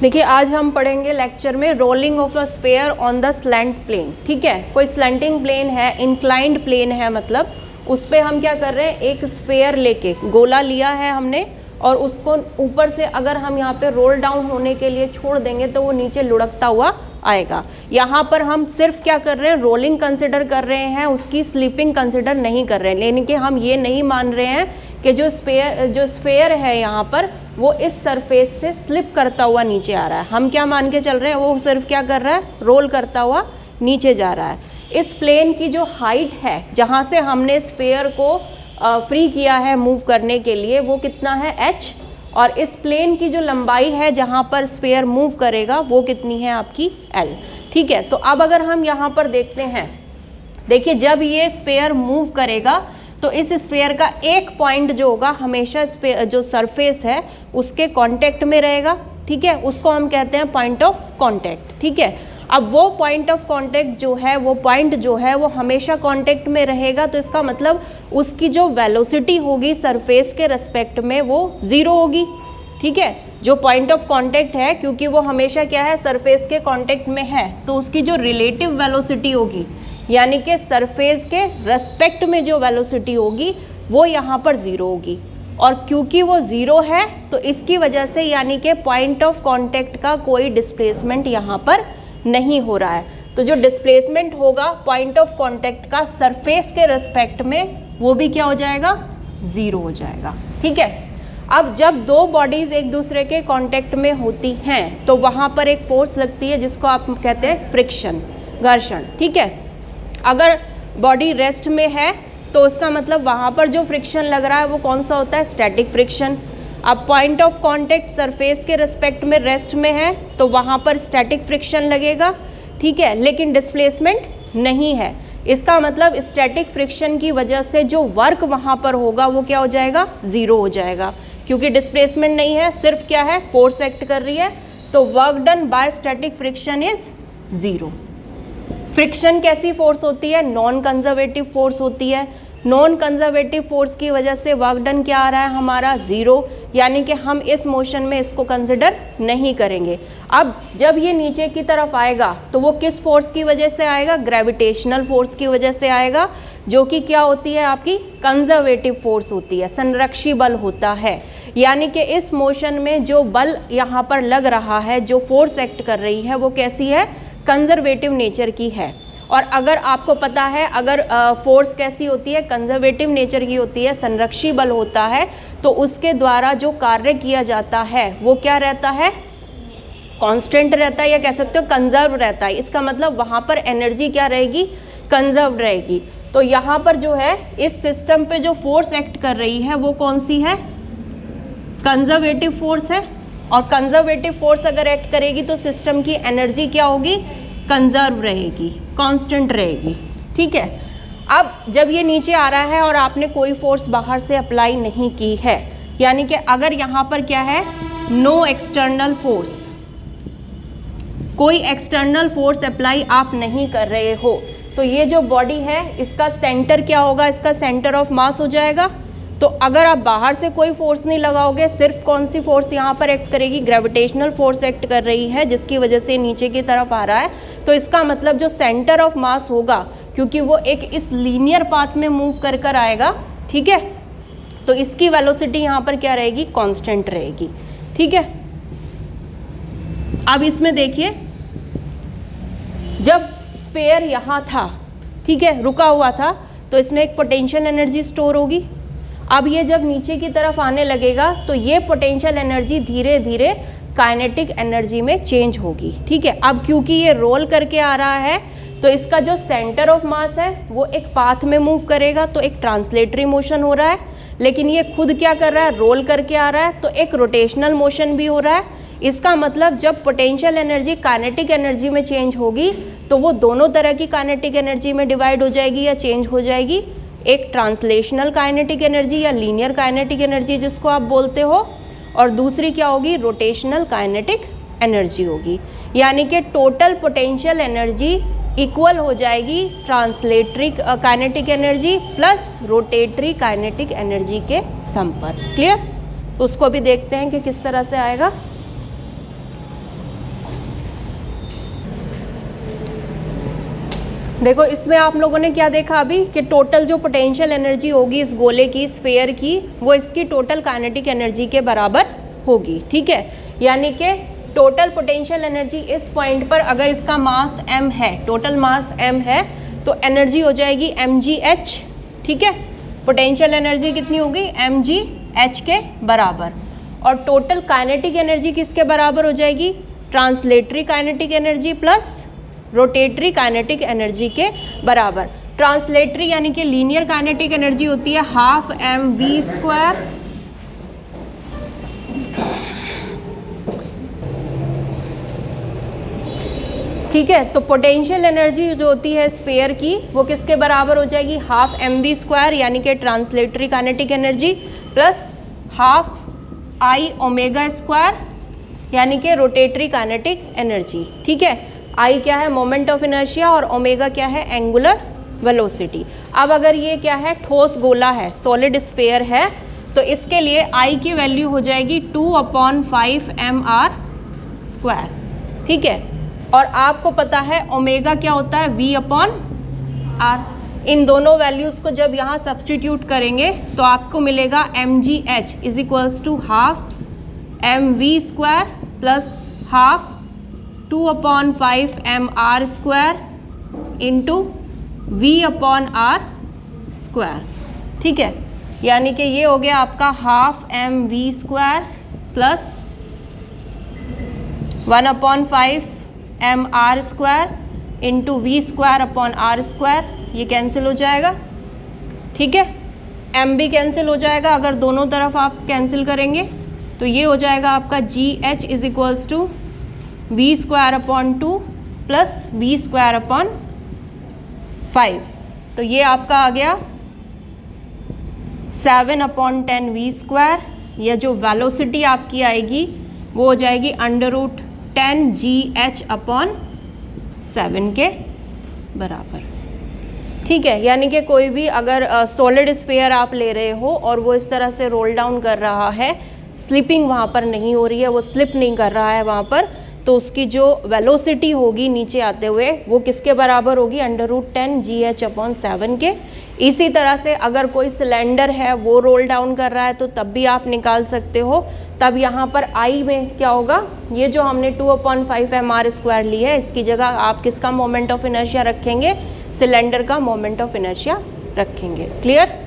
देखिए आज हम पढ़ेंगे लेक्चर में rolling of a sphere on the slant plane. ठीक है, कोई स्लैंटिंग प्लेन है, इंक्लाइंड प्लेन है, मतलब उस पर हम क्या कर रहे हैं, एक स्फीयर लेके गोला लिया है हमने और उसको ऊपर से अगर हम यहाँ पे रोल डाउन होने के लिए छोड़ देंगे तो वो नीचे लुढ़कता हुआ आएगा। यहाँ पर हम सिर्फ क्या कर रहे हैं, रोलिंग कंसिडर कर रहे हैं, उसकी स्लिपिंग कंसिडर नहीं कर रहे हैं। यानी कि हम ये नहीं मान रहे हैं कि जो स्फीयर है यहाँ पर वो इस सरफेस से स्लिप करता हुआ नीचे आ रहा है। हम क्या मान के चल रहे हैं, वो सिर्फ क्या कर रहा है, रोल करता हुआ नीचे जा रहा है। इस प्लेन की जो हाइट है जहाँ से हमने स्फीयर को फ्री किया है मूव करने के लिए, वो कितना है, h। और इस प्लेन की जो लंबाई है जहाँ पर स्फीयर मूव करेगा वो कितनी है, आपकी l। ठीक है, तो अब अगर हम यहाँ पर देखते हैं, देखिए जब ये स्फीयर मूव करेगा तो इस स्फीयर का एक पॉइंट जो होगा हमेशा जो सरफेस है उसके कांटेक्ट में रहेगा। ठीक है, उसको हम कहते हैं पॉइंट ऑफ कांटेक्ट। ठीक है, अब वो पॉइंट ऑफ कांटेक्ट जो है, वो पॉइंट जो है वो हमेशा कांटेक्ट में रहेगा, तो इसका मतलब उसकी जो वेलोसिटी होगी सरफेस के रेस्पेक्ट में वो ज़ीरो होगी। ठीक है, जो पॉइंट ऑफ कांटेक्ट है क्योंकि वो हमेशा क्या है, सरफेस के कांटेक्ट में है, तो उसकी जो रिलेटिव वेलोसिटी होगी यानी कि सरफेस के रेस्पेक्ट में जो वेलोसिटी होगी वो यहाँ पर ज़ीरो होगी। और क्योंकि वो ज़ीरो है तो इसकी वजह से यानी कि पॉइंट ऑफ कांटेक्ट का कोई डिस्प्लेसमेंट यहाँ पर नहीं हो रहा है। तो जो डिस्प्लेसमेंट होगा पॉइंट ऑफ कांटेक्ट का सरफेस के रेस्पेक्ट में, वो भी क्या हो जाएगा, ज़ीरो हो जाएगा। ठीक है, अब जब दो बॉडीज़ एक दूसरे के कांटेक्ट में होती हैं तो वहाँ पर एक फोर्स लगती है जिसको आप कहते हैं फ्रिक्शन, घर्षण। ठीक है, अगर बॉडी रेस्ट में है तो उसका मतलब वहाँ पर जो फ्रिक्शन लग रहा है वो कौन सा होता है, स्टैटिक फ्रिक्शन। अब पॉइंट ऑफ कांटेक्ट सरफेस के रिस्पेक्ट में रेस्ट में है तो वहाँ पर स्टैटिक फ्रिक्शन लगेगा। ठीक है, लेकिन डिस्प्लेसमेंट नहीं है, इसका मतलब स्टैटिक फ्रिक्शन की वजह से जो वर्क वहाँ पर होगा वो क्या हो जाएगा, ज़ीरो हो जाएगा। क्योंकि डिस्प्लेसमेंट नहीं है, सिर्फ क्या है, फोर्स एक्ट कर रही है, तो work done by static friction is zero. Friction कैसी फोर्स होती है, नॉन कंजर्वेटिव फोर्स होती है। नॉन कंजर्वेटिव फोर्स की वजह से वर्क डन क्या आ रहा है हमारा, ज़ीरो, यानी कि हम इस मोशन में इसको कंसिडर नहीं करेंगे। अब जब ये नीचे की तरफ आएगा तो वो किस फोर्स की वजह से आएगा, ग्रेविटेशनल फोर्स की वजह से आएगा, जो कि क्या होती है, आपकी कंजर्वेटिव फोर्स होती है, संरक्षी बल होता है। यानी कि इस मोशन में जो बल यहाँ पर लग रहा है, जो फोर्स एक्ट कर रही है, वो कैसी है, कंजर्वेटिव नेचर की है। और अगर आपको पता है, अगर फोर्स कैसी होती है, कंजर्वेटिव नेचर की होती है, संरक्षी बल होता है, तो उसके द्वारा जो कार्य किया जाता है वो क्या रहता है, कांस्टेंट रहता है, या कह सकते हो कंजर्व रहता है। इसका मतलब वहाँ पर एनर्जी क्या रहेगी, कंजर्व रहेगी। तो यहाँ पर जो है इस सिस्टम पे जो फोर्स एक्ट कर रही है वो कौन सी है, कंजर्वेटिव फोर्स है। और कंजर्वेटिव फोर्स अगर एक्ट करेगी तो सिस्टम की एनर्जी क्या होगी, कंजर्व रहेगी, कांस्टेंट रहेगी। ठीक है, अब जब ये नीचे आ रहा है और आपने कोई फोर्स बाहर से अप्लाई नहीं की है, यानी कि अगर यहाँ पर क्या है, नो एक्सटर्नल फोर्स, कोई एक्सटर्नल फोर्स अप्लाई आप नहीं कर रहे हो, तो ये जो बॉडी है इसका सेंटर क्या होगा, इसका सेंटर ऑफ मास हो जाएगा। तो अगर आप बाहर से कोई फोर्स नहीं लगाओगे, सिर्फ कौन सी फोर्स यहाँ पर एक्ट करेगी, ग्रेविटेशनल फोर्स एक्ट कर रही है, जिसकी वजह से नीचे की तरफ आ रहा है, तो इसका मतलब जो सेंटर ऑफ मास होगा, क्योंकि वो एक इस लीनियर पाथ में मूव कर कर आएगा, ठीक है, तो इसकी वेलोसिटी यहाँ पर क्या रहेगी, कांस्टेंट रहेगी। ठीक है, अब इसमें देखिए, जब स्फीयर यहाँ था, ठीक है, रुका हुआ था, तो इसमें एक पोटेंशियल एनर्जी स्टोर होगी। अब ये जब नीचे की तरफ आने लगेगा तो ये पोटेंशियल एनर्जी धीरे धीरे काइनेटिक एनर्जी में चेंज होगी। ठीक है, अब क्योंकि ये रोल करके आ रहा है तो इसका जो सेंटर ऑफ मास है वो एक पाथ में मूव करेगा, तो एक ट्रांसलेटरी मोशन हो रहा है। लेकिन ये खुद क्या कर रहा है, रोल करके आ रहा है, तो एक रोटेशनल मोशन भी हो रहा है। इसका मतलब जब पोटेंशियल एनर्जी काइनेटिक एनर्जी में चेंज होगी तो वो दोनों तरह की काइनेटिक एनर्जी में डिवाइड हो जाएगी या चेंज हो जाएगी। एक ट्रांसलेशनल काइनेटिक एनर्जी या लीनियर काइनेटिक एनर्जी जिसको आप बोलते हो, और दूसरी क्या होगी, रोटेशनल काइनेटिक एनर्जी होगी। यानी कि टोटल पोटेंशियल एनर्जी इक्वल हो जाएगी translatory kinetic energy plus rotatory kinetic energy के सम पर। क्लियर, उसको भी देखते हैं कि किस तरह से आएगा। देखो इसमें आप लोगों ने क्या देखा अभी कि टोटल जो पोटेंशियल एनर्जी होगी इस गोले की, स्फेयर की, वो इसकी टोटल काइनेटिक एनर्जी के बराबर होगी। ठीक है, यानी कि टोटल पोटेंशियल एनर्जी इस पॉइंट पर अगर इसका मास m है, टोटल मास m है, तो एनर्जी हो जाएगी mgh। ठीक है, पोटेंशियल एनर्जी कितनी होगी, mgh के बराबर। और टोटल काइनेटिक एनर्जी किसके बराबर हो जाएगी, translatory kinetic energy plus rotatory kinetic energy के बराबर। ट्रांसलेटरी यानी कि लीनियर काइनेटिक एनर्जी होती है हाफ mv²। ठीक है, तो पोटेंशियल एनर्जी जो होती है स्फेयर की वो किसके बराबर हो जाएगी, हाफ mv² यानी कि translatory kinetic energy plus half I ω² यानी कि रोटेटरी काइनेटिक एनर्जी। ठीक है, I क्या है, मोमेंट ऑफ इनर्शिया, और ओमेगा क्या है, एंगुलर वेलोसिटी। अब अगर ये क्या है, ठोस गोला है, सॉलिड स्फेयर है, तो इसके लिए I की वैल्यू हो जाएगी 2/5 mr²। ठीक है, और आपको पता है ओमेगा क्या होता है, v/r। इन दोनों वैल्यूज़ को जब यहाँ सब्सटीट्यूट करेंगे तो आपको मिलेगा mgh is equals to half mv² plus half 2/5 mr² into v/r²। ठीक है, यानी कि ये हो गया आपका half mv² plus 1/5 mr² into v²/r²। ये कैंसिल हो जाएगा। ठीक है, m भी कैंसिल हो जाएगा अगर दोनों तरफ आप कैंसिल करेंगे, तो ये हो जाएगा आपका gh is equals to v²/2 plus v²/5। तो ये आपका आ गया 7/10 v²। या जो वेलोसिटी आपकी आएगी वो हो जाएगी √10 gh/7 के बराबर। ठीक है, यानी कि कोई भी अगर सॉलिड स्फेयर आप ले रहे हो और वो इस तरह से रोल डाउन कर रहा है, स्लिपिंग वहाँ पर नहीं हो रही है, वो स्लिप नहीं कर रहा है वहाँ पर, तो उसकी जो वेलोसिटी होगी नीचे आते हुए वो किसके बराबर होगी, √10 gh/7 के। इसी तरह से अगर कोई सिलेंडर है वो रोल डाउन कर रहा है तो तब भी आप निकाल सकते हो। तब यहाँ पर I में क्या होगा, ये जो हमने 2/5 mr² ली है, इसकी जगह आप किसका मोमेंट ऑफ इनर्शिया रखेंगे, सिलेंडर का मोमेंट ऑफ इनर्शिया रखेंगे। क्लियर।